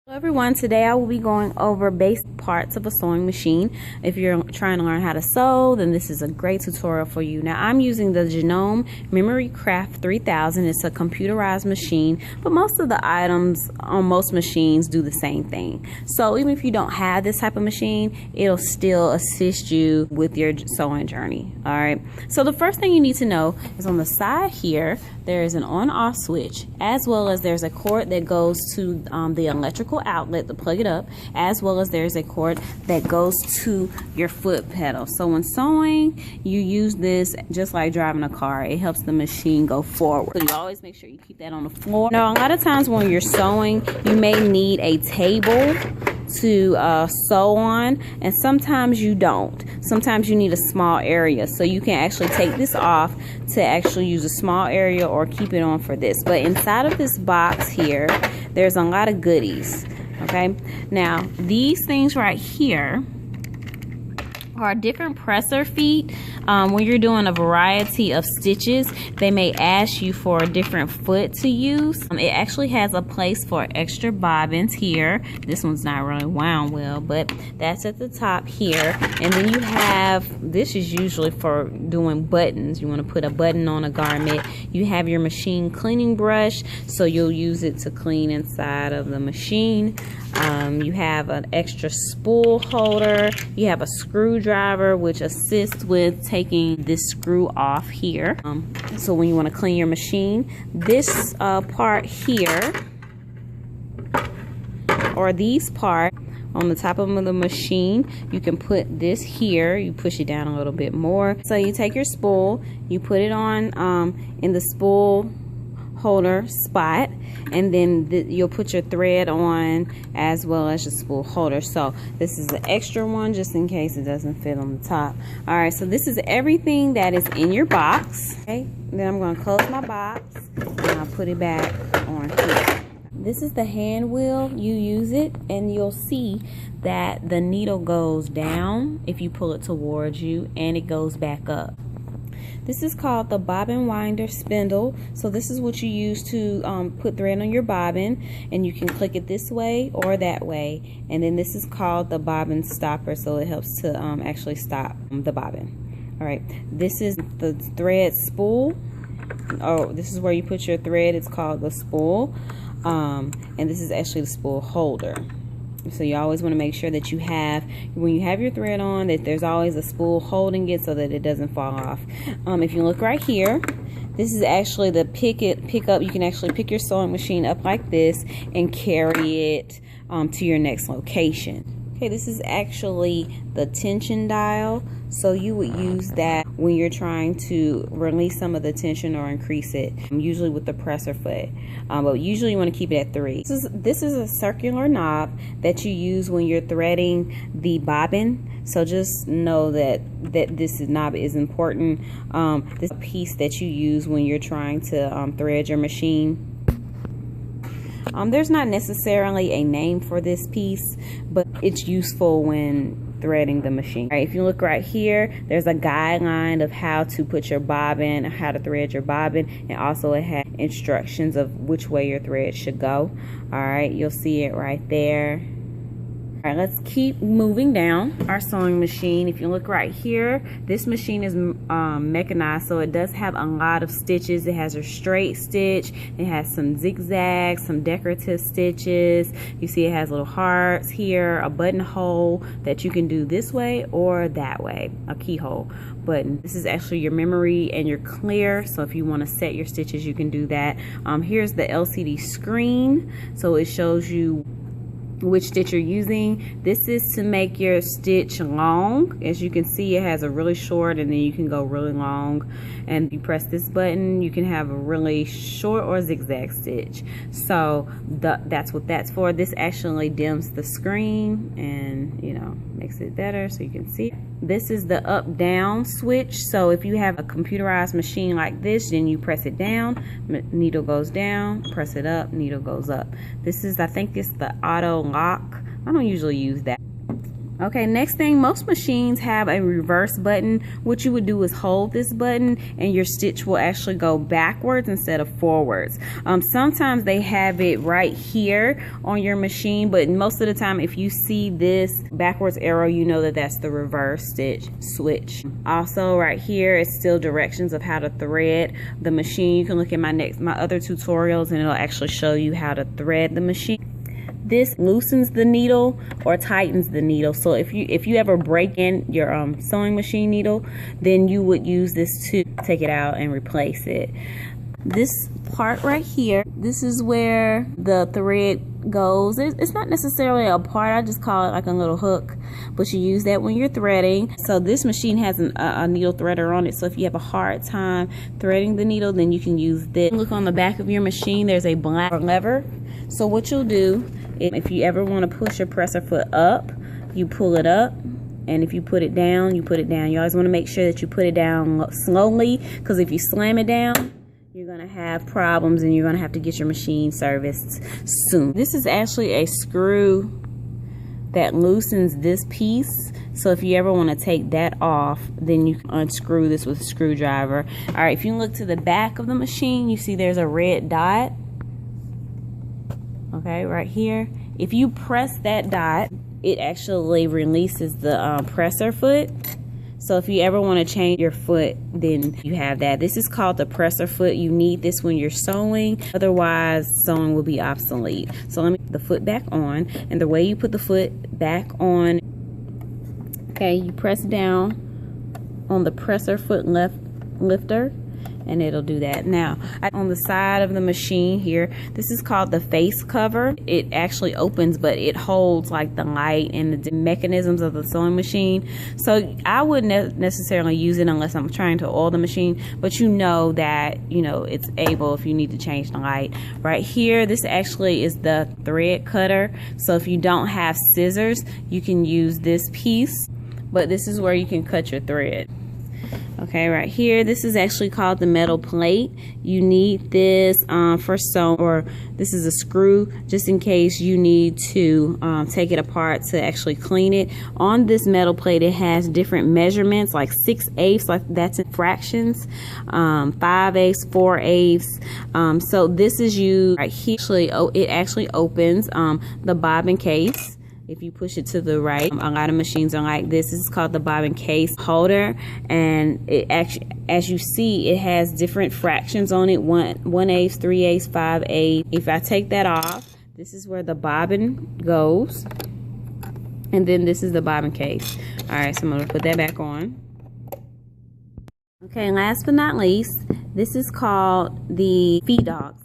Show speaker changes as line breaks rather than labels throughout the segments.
Hello everyone, today I will be going over basic parts of a sewing machine. If you're trying to learn how to sew, then this is a great tutorial for you. Now I'm using the Janome Memory Craft 3000. It's a computerized machine, but most of the items on most machines do the same thing. So even if you don't have this type of machine, it'll still assist you with your sewing journey. Alright, so the first thing you need to know is on the side here, there is an on-off switch, as well as there's a cord that goes to the electrical outlet to plug it up, as well as there's a cord that goes to your foot pedal. So when sewing, you use this just like driving a car. It helps the machine go forward. So you always make sure you keep that on the floor. Now a lot of times when you're sewing, you may need a table to sew on, and sometimes you don't. Sometimes you need a small area, so you can actually take this off to actually use a small area or keep it on for this. But inside of this box here, there's a lot of goodies. Okay, now these things right here are different presser feet. When you're doing a variety of stitches, they may ask you for a different foot to use. It actually has a place for extra bobbins here. This one's not really wound well, but that's at the top here. And then you have, this is usually for doing buttons. You want to put a button on a garment. You have your machine cleaning brush, so you'll use it to clean inside of the machine. You have an extra spool holder. You have a screwdriver, which assists with taking this screw off here. So when you want to clean your machine, this part here, or these parts on the top of the machine, you can put this here. You push it down a little bit more. So you take your spool, you put it on in the spool holder spot, and then you'll put your thread on as well as your spool holder. So this is the extra one just in case it doesn't fit on the top. All right, so this is everything that is in your box. Okay, then I'm going to close my box and I'll put it back on here. This is the hand wheel. You use it and you'll see that the needle goes down if you pull it towards you, and it goes back up. This is called the bobbin winder spindle. So this is what you use to put thread on your bobbin, and you can click it this way or that way. And then this is called the bobbin stopper, so it helps to actually stop the bobbin. All right, this is the thread spool. Oh, this is where you put your thread. It's called the spool, and this is actually the spool holder. So you always want to make sure that you have, when you have your thread on, that there's always a spool holding it so that it doesn't fall off. If you look right here, this is actually the pick up. You can actually pick your sewing machine up like this and carry it to your next location. Okay, this is actually the tension dial. So you would use that when you're trying to release some of the tension or increase it, usually with the presser foot. But usually you want to keep it at 3. This is a circular knob that you use when you're threading the bobbin. So just know that this knob is important. This piece that you use when you're trying to thread your machine. There's not necessarily a name for this piece, but it's useful when threading the machine. All right, if you look right here, there's a guideline of how to put your bobbin, how to thread your bobbin, and also it has instructions of which way your thread should go. All right, you'll see it right there. All right, let's keep moving down our sewing machine. If you look right here, this machine is mechanized, so it does have a lot of stitches. It has a straight stitch, it has some zigzags, some decorative stitches. You see it has little hearts here, a buttonhole that you can do this way or that way, a keyhole button. This is actually your memory and your clear, so if you want to set your stitches, you can do that. Here's the LCD screen, so it shows you which stitch you're using. This is to make your stitch long. As you can see, it has a really short and then you can go really long, and you press this button, you can have a really short or zigzag stitch. So that's what that's for. This actually dims the screen and, you know, makes it better so you can see. This is the up down switch. So if you have a computerized machine like this, then you press it down, needle goes down, press it up, needle goes up. This is, I think it's the auto lock. I don't usually use that. Okay, next thing, most machines have a reverse button. What you would do is hold this button and your stitch will actually go backwards instead of forwards. Sometimes they have it right here on your machine, but most of the time if you see this backwards arrow, you know that that's the reverse stitch switch. Also right here, it's still directions of how to thread the machine. You can look at my other tutorials and it'll actually show you how to thread the machine. This loosens the needle or tightens the needle. So if you ever break in your sewing machine needle, then you would use this to take it out and replace it. This part right here, this is where the thread goes. It's not necessarily a part, I just call it like a little hook, but you use that when you're threading. So this machine has a needle threader on it, so if you have a hard time threading the needle, then you can use this. Look on the back of your machine, there's a black lever. So what you'll do, if you ever want to push your presser foot up, you pull it up, and if you put it down, you put it down. You always want to make sure that you put it down slowly, because if you slam it down, you're going to have problems and you're going to have to get your machine serviced soon. This is actually a screw that loosens this piece. So if you ever want to take that off, then you can unscrew this with a screwdriver. All right, if you look to the back of the machine, you see there's a red dot. Okay, right here. If you press that dot, it actually releases the presser foot. So if you ever want to change your foot, then you have that. This is called the presser foot. You need this when you're sewing, otherwise sewing will be obsolete. So let me put the foot back on, and the way you put the foot back on, okay, you press down on the presser foot lifter, and it'll do that. Now, on the side of the machine here, this is called the face cover. It actually opens, but it holds like the light and the mechanisms of the sewing machine. So I wouldn't necessarily use it unless I'm trying to oil the machine, but you know that, you know, it's able if you need to change the light. Right here, this actually is the thread cutter. So if you don't have scissors, you can use this piece, but this is where you can cut your thread. Okay, right here, this is actually called the metal plate. You need this for sewing, or this is a screw just in case you need to take it apart to actually clean it. On this metal plate, it has different measurements, like 6/8, like that's in fractions, 5/8, 4/8. So this is you right here. It actually opens the bobbin case. If you push it to the right, a lot of machines are like this. This is called the bobbin case holder, and it actually, as you see, it has different fractions on it: 1/8, 3/8, 5/8. If I take that off, this is where the bobbin goes, and then this is the bobbin case. All right, so I'm gonna put that back on. Okay, last but not least, this is called the feed dogs,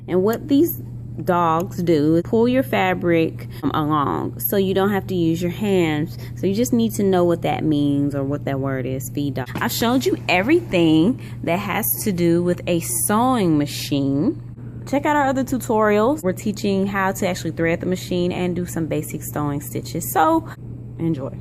and what these dogs do is pull your fabric along, so you don't have to use your hands. So you just need to know what that means, or what that word is, feed dog. I showed you everything that has to do with a sewing machine. Check out our other tutorials. We're teaching how to actually thread the machine and do some basic sewing stitches. So enjoy.